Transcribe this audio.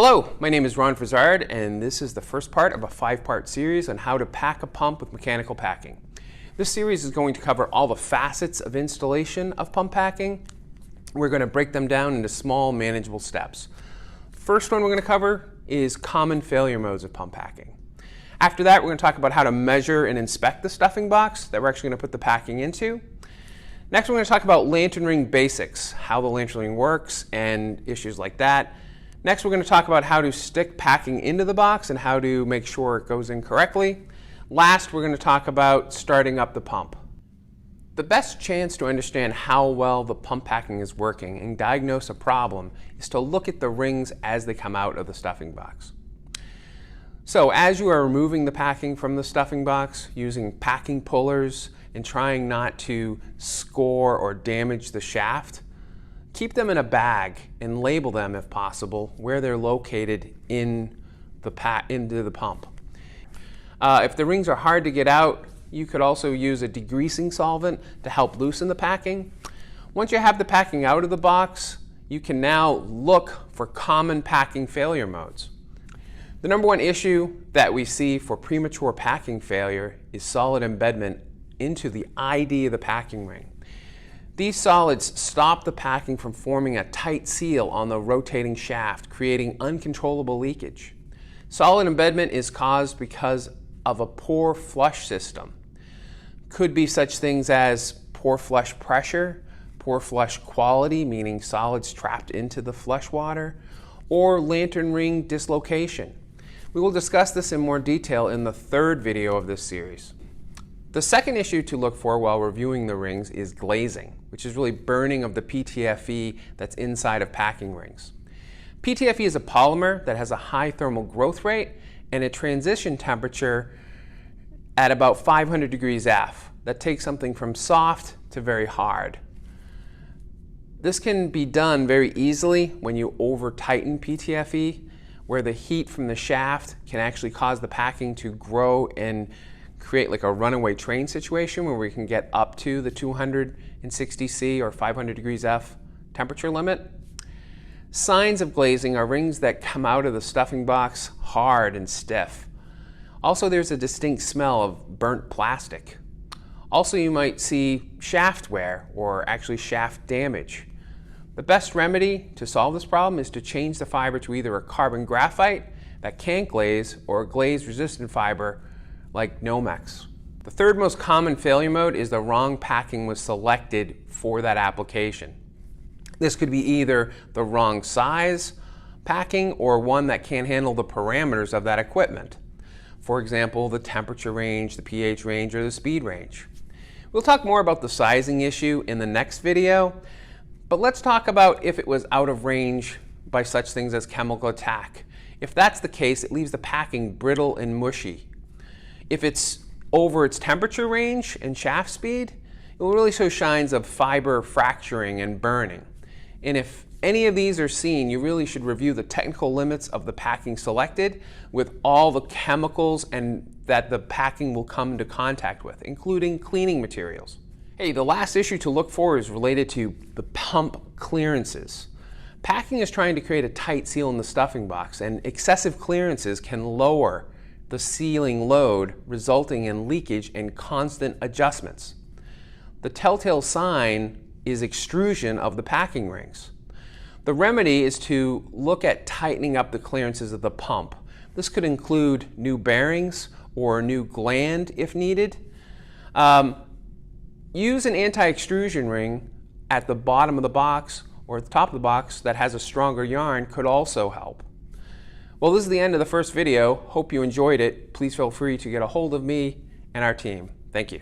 Hello, my name is Ron Frisard, and this is the first part of a 5-part series on how to pack a pump with mechanical packing. This series is going to cover all the facets of installation of pump packing. We're going to break them down into small, manageable steps. First one we're going to cover is common failure modes of pump packing. After that, we're going to talk about how to measure and inspect the stuffing box that we're actually going to put the packing into. Next, we're going to talk about lantern ring basics, how the lantern ring works and issues like that. Next, we're going to talk about how to stick packing into the box and how to make sure it goes in correctly. Last, we're going to talk about starting up the pump. The best chance to understand how well the pump packing is working and diagnose a problem is to look at the rings as they come out of the stuffing box. So as you are removing the packing from the stuffing box using packing pullers and trying not to score or damage the shaft, keep them in a bag and label them, if possible, where they're located into the pump. If the rings are hard to get out, you could also use a degreasing solvent to help loosen the packing. Once you have the packing out of the box, you can now look for common packing failure modes. The number one issue that we see for premature packing failure is solid embedment into the ID of the packing ring. These solids stop the packing from forming a tight seal on the rotating shaft, creating uncontrollable leakage. Solid embedment is caused because of a poor flush system. Could be such things as poor flush pressure, poor flush quality, meaning solids trapped into the flush water, or lantern ring dislocation. We will discuss this in more detail in the third video of this series. The second issue to look for while reviewing the rings is glazing, which is really burning of the PTFE that's inside of packing rings. PTFE is a polymer that has a high thermal growth rate and a transition temperature at about 500 degrees F. That takes something from soft to very hard. This can be done very easily when you over-tighten PTFE, where the heat from the shaft can actually cause the packing to grow and create like a runaway train situation where we can get up to the 260 C or 500 degrees F temperature limit. Signs of glazing are rings that come out of the stuffing box hard and stiff. Also, there's a distinct smell of burnt plastic. Also, you might see shaft wear or actually shaft damage. The best remedy to solve this problem is to change the fiber to either a carbon graphite that can't glaze or a glaze-resistant fiber like Nomex. The third most common failure mode is the wrong packing was selected for that application. This could be either the wrong size packing or one that can't handle the parameters of that equipment. For example, the temperature range, the pH range, or the speed range. We'll talk more about the sizing issue in the next video, but let's talk about if it was out of range by such things as chemical attack. If that's the case, it leaves the packing brittle and mushy. If it's over its temperature range and shaft speed, it will really show signs of fiber fracturing and burning. And if any of these are seen, you really should review the technical limits of the packing selected with all the chemicals and that the packing will come into contact with, including cleaning materials. Hey, the last issue to look for is related to the pump clearances. Packing is trying to create a tight seal in the stuffing box, and excessive clearances can lower the sealing load, resulting in leakage and constant adjustments. The telltale sign is extrusion of the packing rings. The remedy is to look at tightening up the clearances of the pump. This could include new bearings or a new gland if needed. Use an anti-extrusion ring at the bottom of the box or at the top of the box that has a stronger yarn could also help. Well, this is the end of the first video. Hope you enjoyed it. Please feel free to get a hold of me and our team. Thank you.